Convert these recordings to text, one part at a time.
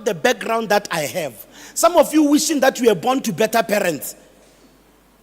not the background that I have. Some of you wishing that you were born to better parents.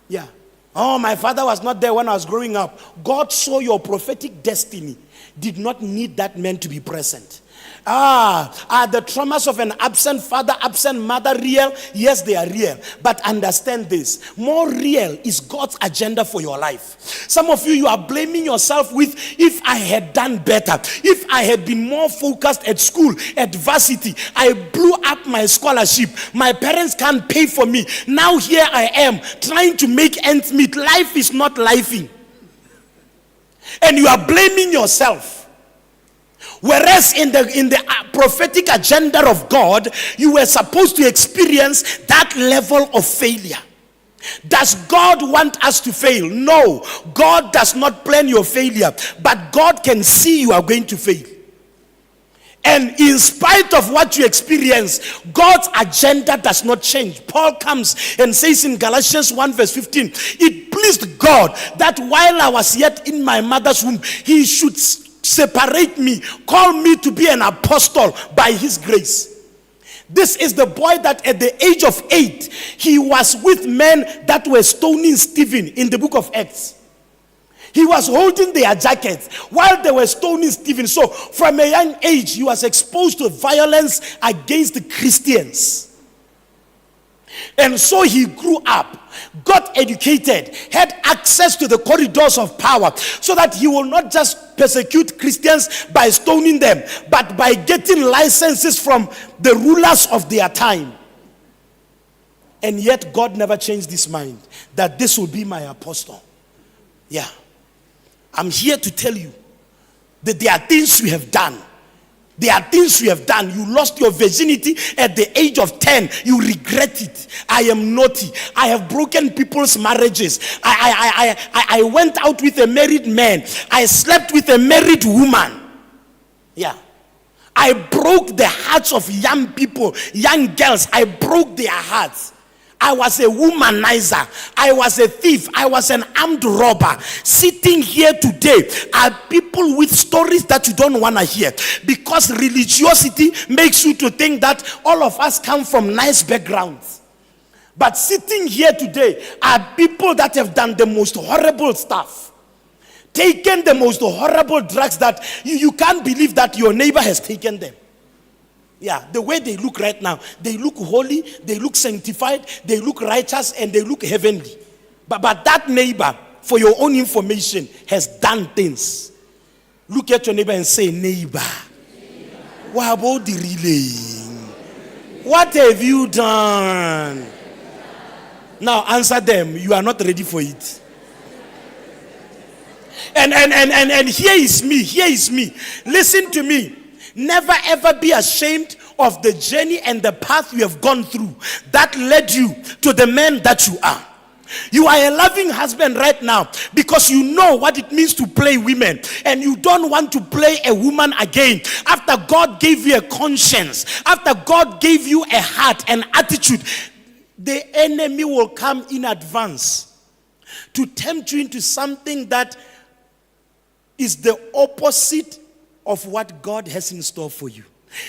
Yeah. Oh, my father was not there when I was growing up. God saw your prophetic destiny. Did not need that man to be present. Are the traumas of an absent father, absent mother real? Yes, they are real. But understand this. More real is God's agenda for your life. Some of you are blaming yourself with, if I had done better, if I had been more focused at school, at varsity, I blew up my scholarship. My parents can't pay for me. Now here I am trying to make ends meet. Life is not lifing. And you are blaming yourself. Whereas in the prophetic agenda of God, you were supposed to experience that level of failure. Does God want us to fail? No. God does not plan your failure, but God can see you are going to fail. And in spite of what you experience, God's agenda does not change. Paul comes and says in Galatians 1 verse 15, it pleased God that while I was yet in my mother's womb, he should separate me, call me to be an apostle by his grace. This is the boy that at the age of 8, he was with men that were stoning Stephen in the book of Acts. He was holding their jackets while they were stoning Stephen. So from a young age, he was exposed to violence against the Christians. And so he grew up, got educated, had access to the corridors of power, so that he will not just persecute Christians by stoning them, but by getting licenses from the rulers of their time. And yet God never changed his mind that this will be my apostle. Yeah. I'm here to tell you that there are things you have done. There are things you have done. You lost your virginity at the age of 10. You regret it. I am naughty. I have broken people's marriages. I went out with a married man. I slept with a married woman. Yeah. I broke the hearts of young people, young girls. I broke their hearts. I was a womanizer. I was a thief. I was an armed robber. Sitting here today are people with stories that you don't want to hear, because religiosity makes you to think that all of us come from nice backgrounds. But sitting here today are people that have done the most horrible stuff, taken the most horrible drugs that you can't believe that your neighbor has taken them. Yeah, the way they look right now, they look holy, they look sanctified, they look righteous, and they look heavenly. But that neighbor, for your own information, has done things. Look at your neighbor and say, neighbor, what about the relay? What have you done? Now answer them. You are not ready for it. And here is me. Listen to me. Never ever be ashamed of the journey and the path you have gone through that led you to the man that you are. You are a loving husband right now because you know what it means to play women, and you don't want to play a woman again. After God gave you a conscience, after God gave you a heart and attitude, the enemy will come in advance to tempt you into something that is the opposite of what God has in store for you.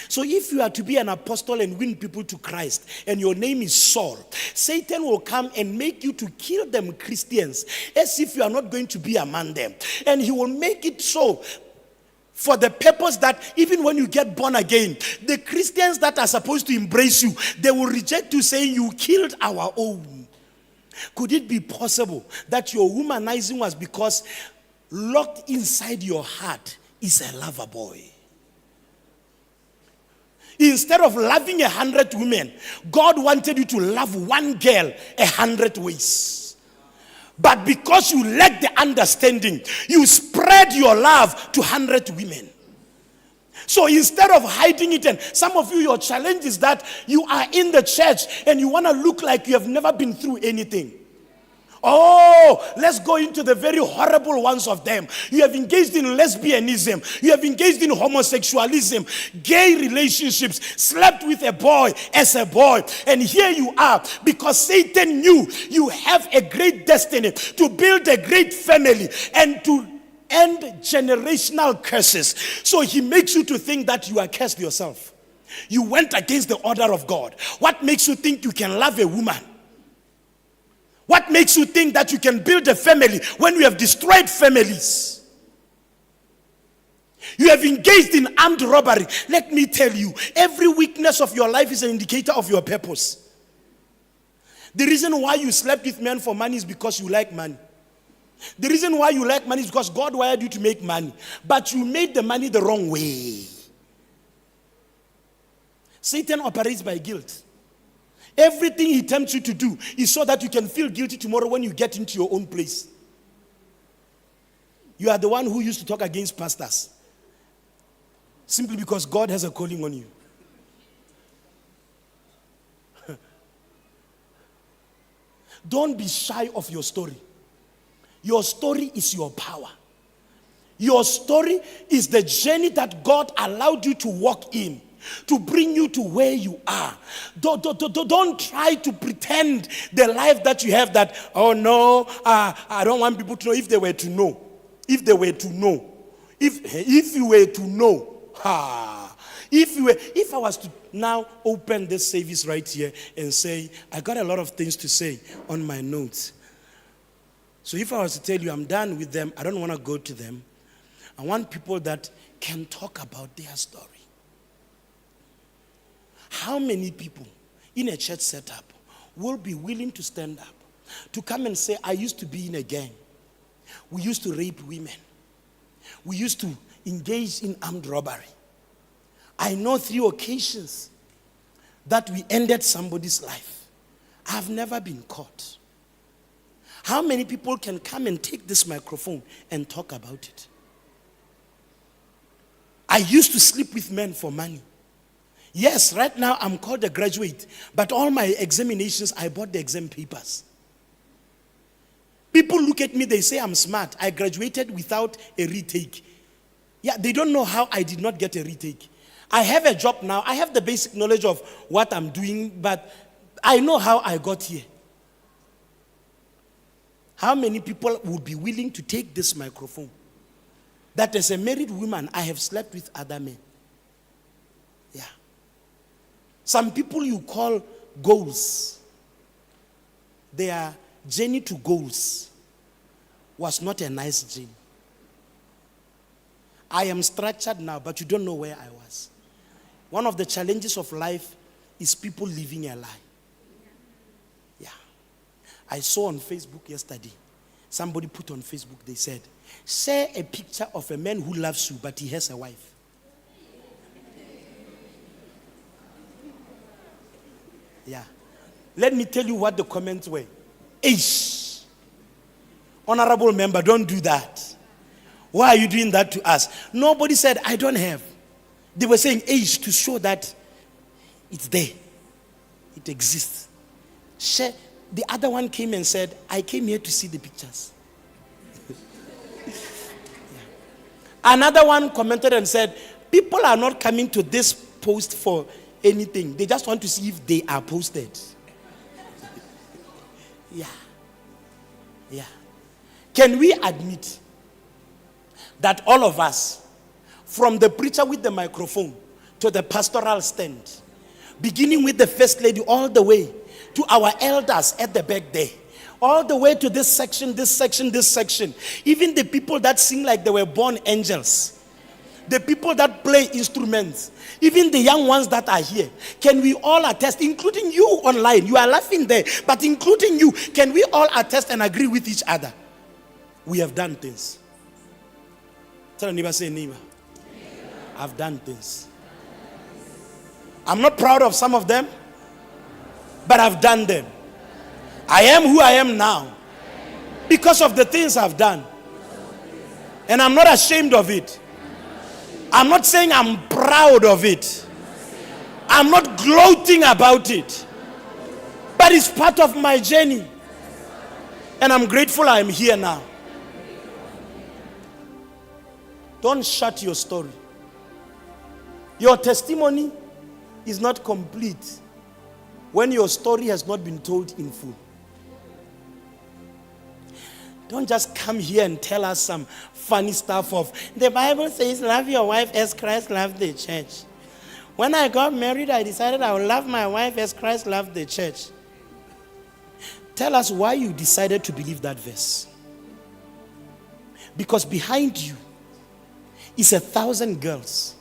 So if you are to be an apostle and win people to Christ, and your name is Saul, Satan will come and make you to kill them Christians as if you are not going to be among them. And he will make it so for the purpose that even when you get born again, the Christians that are supposed to embrace you, they will reject you, saying you killed our own. Could it be possible that your womanizing was because locked inside your heart is a lover boy? Instead of loving 100 women, God wanted you to love one girl 100 ways. But because you lack the understanding, you spread your love to 100 women. So instead of hiding it, and some of you, your challenge is that you are in the church and you want to look like you have never been through anything. Oh, let's go into the very horrible ones of them. You have engaged in lesbianism. You have engaged in homosexualism, gay relationships, slept with a boy as a boy. And here you are because Satan knew you have a great destiny to build a great family and to end generational curses. So he makes you to think that you are cursed yourself. You went against the order of God. What makes you think you can love a woman? What makes you think that you can build a family when you have destroyed families? You have engaged in armed robbery. Let me tell you, every weakness of your life is an indicator of your purpose. The reason why you slept with men for money is because you like money. The reason why you like money is because God wired you to make money. But you made the money the wrong way. Satan operates by guilt. Everything he tempts you to do is so that you can feel guilty tomorrow when you get into your own place. You are the one who used to talk against pastors. Simply because God has a calling on you. Don't be shy of your story. Your story is your power. Your story is the journey that God allowed you to walk in to bring you to where you are. Don't try to pretend the life that you have that, oh no, I don't want people to know. If they were to know. If they were to know. If you were to know. If I was to now open this service right here and say, I got a lot of things to say on my notes. So if I was to tell you I'm done with them, I don't want to go to them. I want people that can talk about their story. How many people in a church setup will be willing to stand up to come and say, I used to be in a gang. We used to rape women. We used to engage in armed robbery. I know 3 occasions that we ended somebody's life. I've never been caught. How many people can come and take this microphone and talk about it? I used to sleep with men for money. Yes, right now I'm called a graduate, but all my examinations, I bought the exam papers. People look at me, they say I'm smart. I graduated without a retake. Yeah, they don't know how I did not get a retake. I have a job now. I have the basic knowledge of what I'm doing, but I know how I got here. How many people would be willing to take this microphone? That as a married woman, I have slept with other men. Yeah. Some people you call goals, their journey to goals was not a nice journey. I am structured now, but you don't know where I was. One of the challenges of life is people living a lie. Yeah. I saw on Facebook yesterday, somebody put on Facebook, they said, share a picture of a man who loves you, but he has a wife. Yeah. Let me tell you what the comments were. Ish. Honorable member, don't do that. Why are you doing that to us? Nobody said, I don't have. They were saying age to show that it's there. It exists. Share. The other one came and said, I came here to see the pictures. Yeah. Another one commented and said, people are not coming to this post for anything. They just want to see if they are posted. Yeah. Yeah. Can we admit that all of us, from the preacher with the microphone to the pastoral stand, beginning with the first lady all the way to our elders at the back there, all the way to this section, this section, this section, even the people that sing like they were born angels, the people that play instruments, even the young ones that are here, can we all attest, including you online? You are laughing there, but including you, can we all attest and agree with each other? We have done things. Tell a neighbor, say neighbor. I've done things. I'm not proud of some of them, but I've done them. I am who I am now because of the things I've done. And I'm not ashamed of it. I'm not saying I'm proud of it. I'm not gloating about it. But it's part of my journey. And I'm grateful I'm here now. Don't shut your story. Your testimony is not complete when your story has not been told in full. Don't just come here and tell us some funny stuff of, the Bible says, love your wife as Christ loved the church. When I got married, I decided I would love my wife as Christ loved the church. Tell us why you decided to believe that verse. Because behind you is 1,000 girls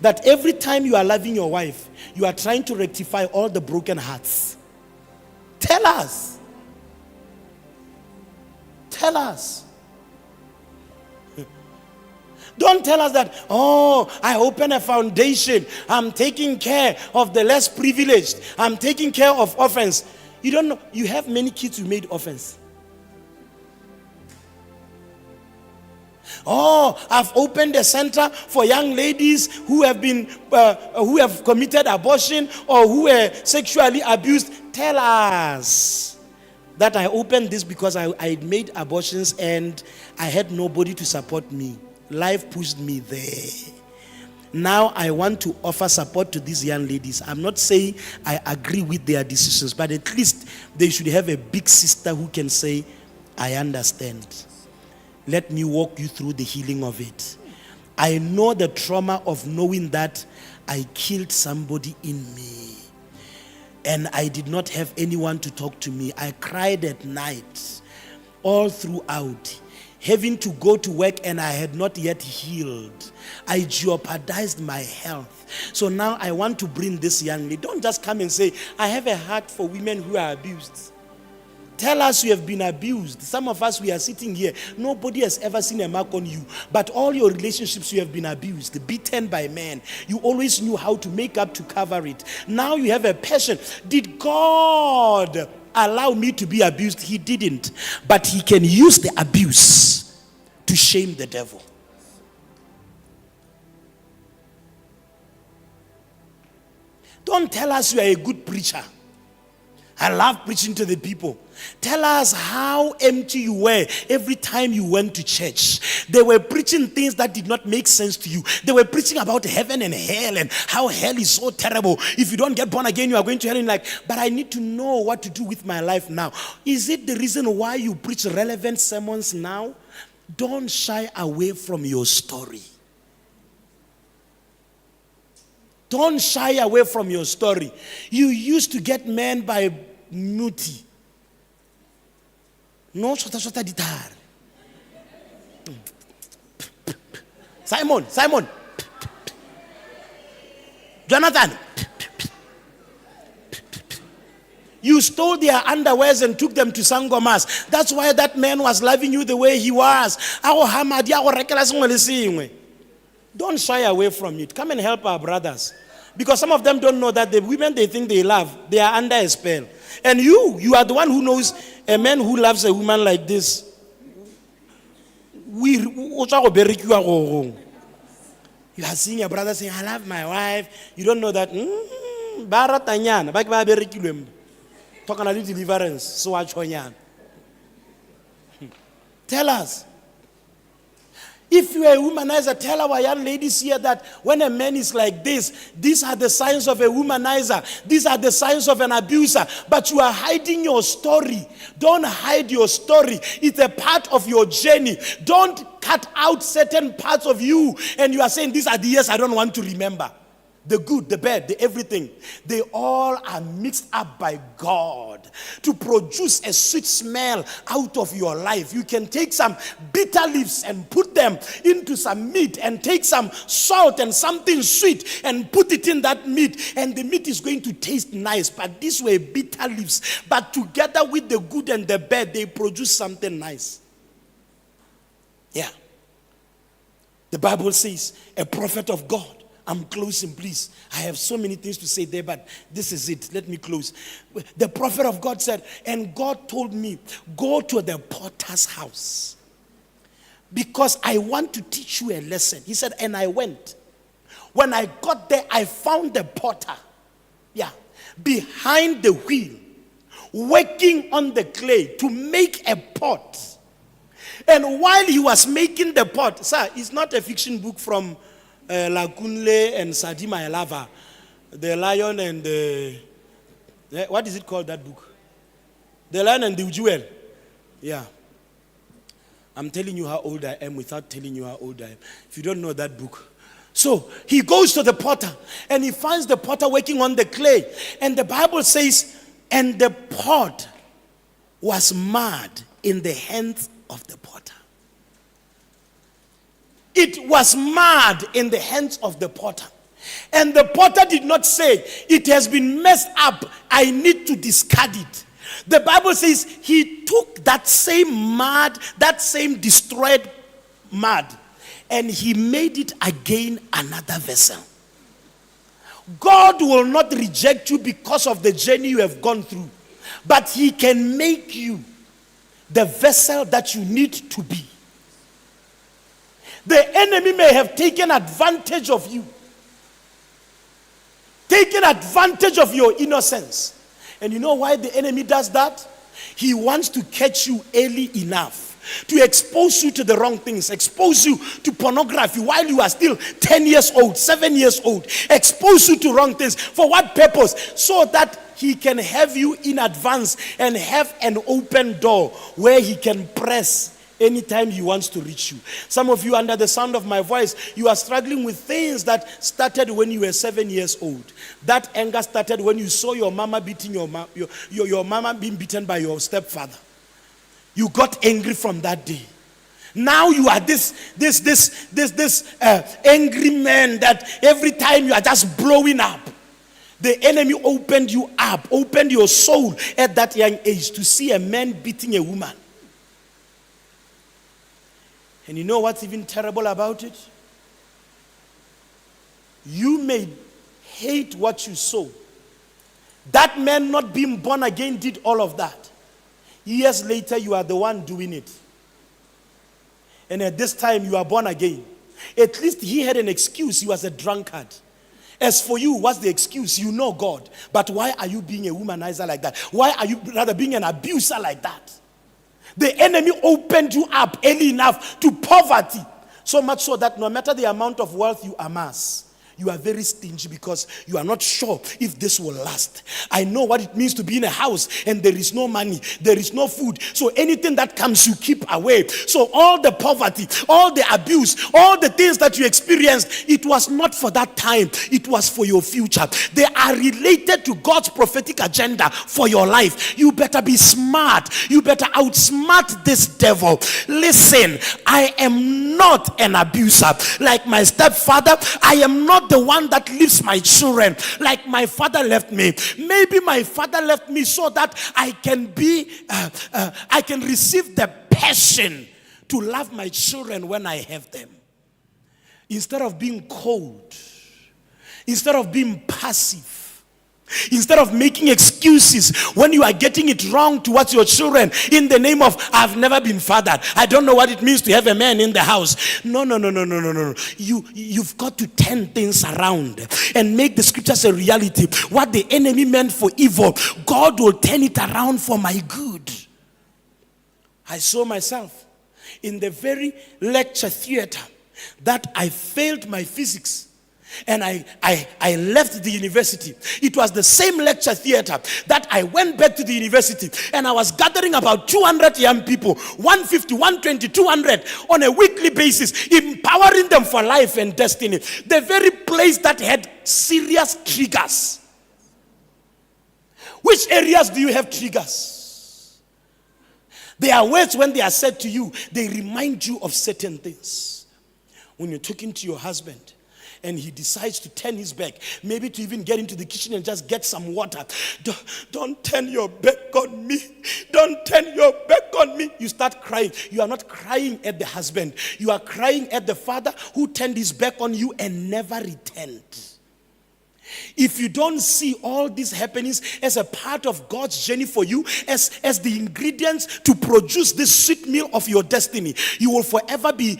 that every time you are loving your wife, you are trying to rectify all the broken hearts. Tell us. Tell us. Don't tell us that, oh, I open a foundation. I'm taking care of the less privileged. I'm taking care of orphans. You don't know. You have many kids who made orphans. Oh, I've opened a center for young ladies who have committed abortion or who were sexually abused. Tell us that I opened this because I made abortions and I had nobody to support me. Life pushed me there. Now I want to offer support to these young ladies. I'm not saying I agree with their decisions, but at least they should have a big sister who can say, I understand. Let me walk you through the healing of it. I know the trauma of knowing that I killed somebody in me. And I did not have anyone to talk to me. I cried at night, all throughout. Having to go to work and I had not yet healed. I jeopardized my health. So now I want to bring this young lady. Don't just come and say, I have a heart for women who are abused. Tell us you have been abused. Some of us, we are sitting here. Nobody has ever seen a mark on you. But all your relationships, you have been abused, beaten by men. You always knew how to make up to cover it. Now you have a passion. Did God allow me to be abused? He didn't. But he can use the abuse to shame the devil. Don't tell us you are a good preacher. I love preaching to the people. Tell us how empty you were every time you went to church. They were preaching things that did not make sense to you. They were preaching about heaven and hell and how hell is so terrible. If you don't get born again, you are going to hell. And like, but I need to know what to do with my life now. Is it the reason why you preach relevant sermons now? Don't shy away from your story. Don't shy away from your story. You used to get men by Nuti. No shota ditar. Simon. Jonathan. You stole their underwears and took them to Sangomas. That's why that man was loving you the way he was. Don't shy away from it. Come and help our brothers. Because some of them don't know that the women they think they love, they are under a spell. And you are the one who knows a man who loves a woman like this. You are seeing your brother saying, I love my wife. You don't know that. Talking about deliverance. So tell us. If you are a womanizer, tell our young ladies here that when a man is like this, these are the signs of a womanizer. These are the signs of an abuser. But you are hiding your story. Don't hide your story. It's a part of your journey. Don't cut out certain parts of you. And you are saying, these are the years I don't want to remember. The good, the bad, the everything. They all are mixed up by God to produce a sweet smell out of your life. You can take some bitter leaves and put them into some meat and take some salt and something sweet and put it in that meat, and the meat is going to taste nice. But these were bitter leaves. But together with the good and the bad, they produce something nice. Yeah. The Bible says, a prophet of God. I'm closing, please. I have so many things to say there, but this is it. Let me close. The prophet of God said, and God told me, go to the potter's house because I want to teach you a lesson. He said, and I went. When I got there, I found the potter, behind the wheel, working on the clay to make a pot. And while he was making the pot, sir, it's not a fiction book from Lakunle and Sadima Elava, the lion and the, what is it called, that book? The Lion and the Jewel. Yeah. I'm telling you how old I am without telling you how old I am. If you don't know that book, So he goes to the potter and he finds the potter working on the clay. And the Bible says, and the pot was mud in the hands of the potter. It was mud in the hands of the potter. And the potter did not say, it has been messed up, I need to discard it. The Bible says he took that same mud, that same destroyed mud, and he made it again another vessel. God will not reject you because of the journey you have gone through, but he can make you the vessel that you need to be. The enemy may have taken advantage of you, taken advantage of your innocence. And you know why the enemy does that? He wants to catch you early enough to expose you to the wrong things, expose you to pornography while you are still 10 years old, 7 years old, expose you to wrong things. For what purpose? So that he can have you in advance and have an open door where he can press anytime he wants to reach you. Some of you, under the sound of my voice, you are struggling with things that started when you were 7 years old. That anger started when you saw your mama beating your mama being beaten by your stepfather. You got angry from that day. Now you are this angry man that every time you are just blowing up. The enemy opened you up, opened your soul at that young age to see a man beating a woman. And you know what's even terrible about it? You may hate what you saw. That man not being born again did all of that. Years later, you are the one doing it. And at this time, you are born again. At least he had an excuse. He was a drunkard. As for you, what's the excuse? You know God. But why are you being a womanizer like that? Why are you rather being an abuser like that? The enemy opened you up early enough to poverty. So much so that no matter the amount of wealth you amass, you are very stingy because you are not sure if this will last. I know what it means to be in a house and there is no money, there is no food. So anything that comes, you keep away. So all the poverty, all the abuse, all the things that you experienced, it was not for that time. It was for your future. They are related to God's prophetic agenda for your life. You better be smart. You better outsmart this devil. Listen, I am not an abuser. Like my stepfather, I am not the one that leaves my children like my father left me. Maybe my father left me so that I can I can receive the passion to love my children when I have them. Instead of being cold, instead of being passive, instead of making excuses when you are getting it wrong towards your children in the name of, I've never been fathered, I don't know what it means to have a man in the house. No. You've got to turn things around and make the scriptures a reality. What the enemy meant for evil, God will turn it around for my good. I saw myself in the very lecture theater that I failed my physics. And I left the university. It was the same lecture theater that I went back to the university, and I was gathering about 200 young people, 150, 120, 200 on a weekly basis, empowering them for life and destiny. The very place that had serious triggers. Which areas do you have triggers? There are words when they are said to you, they remind you of certain things. When you're talking to your husband, and he decides to turn his back, maybe to even get into the kitchen and just get some water. Don't turn your back on me. Don't turn your back on me. You start crying. You are not crying at the husband. You are crying at the father who turned his back on you and never returned. If you don't see all these happenings as a part of God's journey for you, as the ingredients to produce this sweet meal of your destiny, you will forever be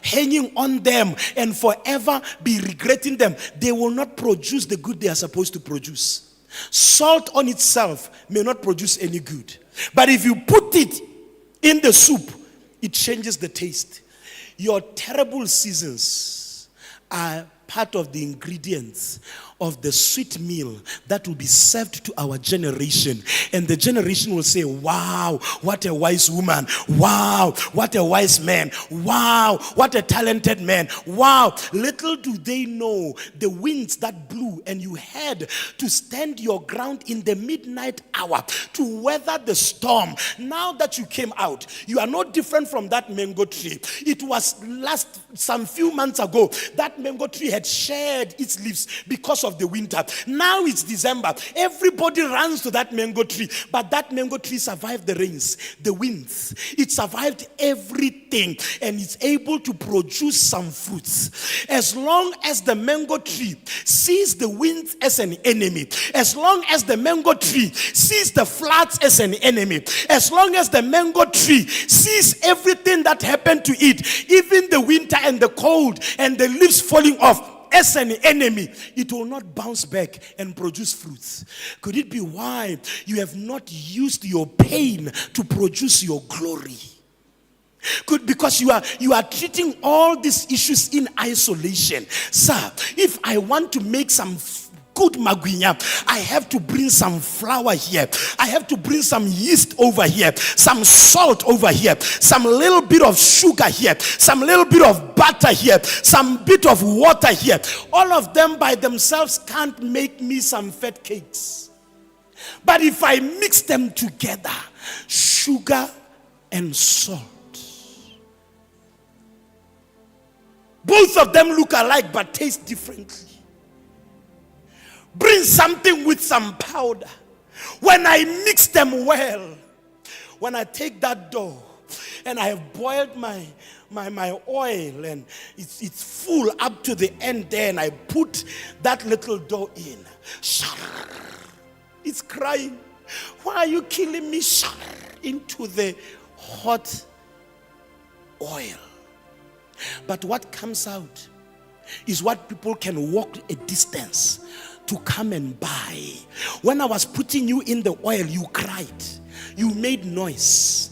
hanging on them and forever be regretting them. They will not produce the good they are supposed to produce. Salt on itself may not produce any good. But if you put it in the soup, it changes the taste. Your terrible seasons are part of the ingredients of the sweet meal that will be served to our generation. And the generation will say, wow, what a wise woman. Wow, what a wise man. Wow, what a talented man. Wow. Little do they know the winds that blew, and you had to stand your ground in the midnight hour to weather the storm. Now that you came out, you are no different from that mango tree. It was some few months ago that mango tree had shed its leaves because of the winter. Now it's December. Everybody runs to that mango tree. But that mango tree survived the rains, the winds. It survived everything, and it's able to produce some fruits. As long as the mango tree sees the winds as an enemy, as long as the mango tree sees the floods as an enemy, as long as the mango tree sees everything that happened to it, even the winter and the cold and the leaves falling off, as an enemy, it will not bounce back and produce fruits. Could it be why you have not used your pain to produce your glory? Because you are treating all these issues in isolation. Sir, if I want to make some good magwinya, I have to bring some flour here. I have to bring some yeast over here, some salt over here, some little bit of sugar here, some little bit of butter here, some bit of water here. All of them by themselves can't make me some fat cakes. But if I mix them together, sugar and salt, both of them look alike but taste differently. Bring something with some powder. When I mix them well, when I take that dough and I have boiled my oil and it's full up to the end there, and I put that little dough in, it's crying, why are you killing me? Into the hot oil. But what comes out is what people can walk a distance to come and buy. When I was putting you in the oil, you cried, you made noise.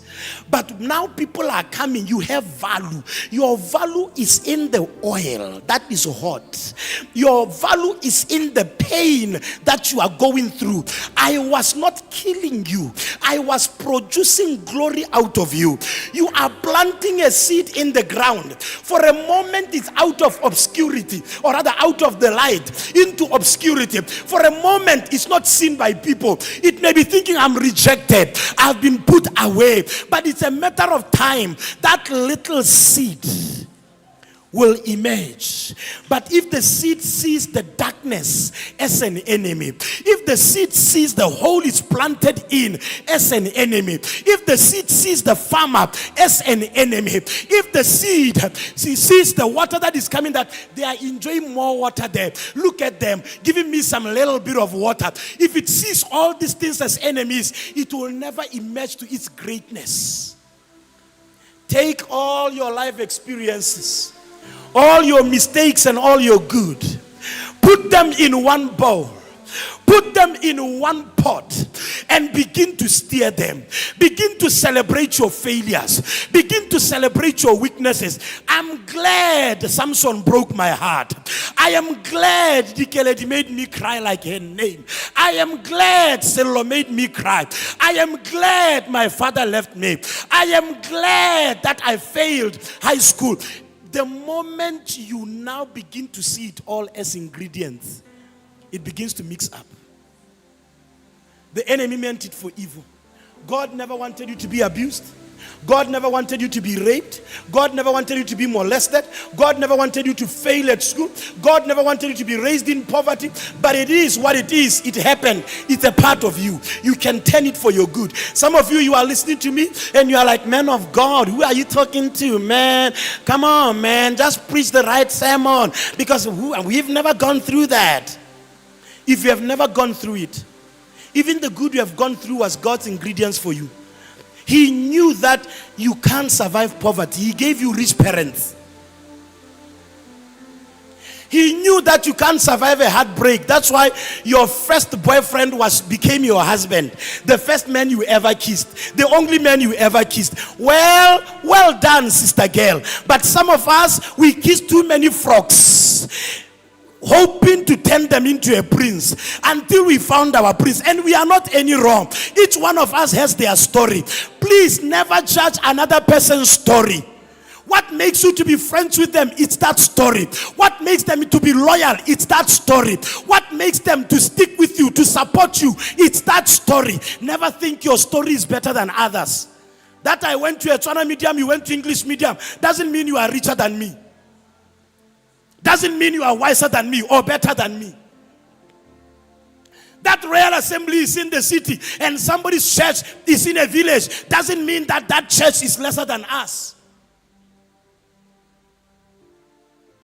But now people are coming, you have value. Your value is in the oil that is hot. Your value is in the pain that you are going through. I was not killing you. I was producing glory out of you. You are planting a seed in the ground. For a moment it's out of obscurity, or rather out of the light into obscurity. For a moment it's not seen by people. It may be thinking, I'm rejected, I've been put away. But it's a matter of time. That little seed will emerge. But if the seed sees the darkness as an enemy, if the seed sees the hole it's planted in as an enemy, if the seed sees the farmer as an enemy, if the seed sees the water that is coming, that they are enjoying more water there, look at them giving me some little bit of water. If it sees all these things as enemies, it will never emerge to its greatness. Take all your life experiences, all your mistakes and all your good, put them in one bowl, put them in one pot, and begin to steer them. Begin to celebrate your failures. Begin to celebrate your weaknesses. I'm glad Samson broke my heart. I am glad Dikeledi made me cry like her name. I am glad Selo made me cry. I am glad my father left me. I am glad that I failed high school. The moment you now begin to see it all as ingredients, it begins to mix up. The enemy meant it for evil. God never wanted you to be abused. God never wanted you to be raped. God never wanted you to be molested. God never wanted you to fail at school. God never wanted you to be raised in poverty. But it is what it is. It happened. It's a part of you. You can turn it for your good. Some of you are listening to me and you are like, man of God, who are you talking to, man? Come on, man. Just preach the right sermon. Because we've never gone through that. If you have never gone through it, even the good you have gone through was God's ingredients for you. He knew that you can't survive poverty. He gave you rich parents. He knew that you can't survive a heartbreak. That's why your first boyfriend became your husband. The first man you ever kissed. The only man you ever kissed. Well done, sister girl. But some of us, we kiss too many frogs. hoping to turn them into a prince until we found our prince. And we are not any wrong. Each one of us has their story. Please never judge another person's story. What makes you to be friends with them? It's that story. What makes them to be loyal? It's that story. What makes them to stick with you, to support you? It's that story. Never think your story is better than others. That I went to a Tswana medium, you went to English medium, doesn't mean you are richer than me. Doesn't mean you are wiser than me or better than me. That Royal Assembly is in the city and somebody's church is in a village, doesn't mean that that church is lesser than us.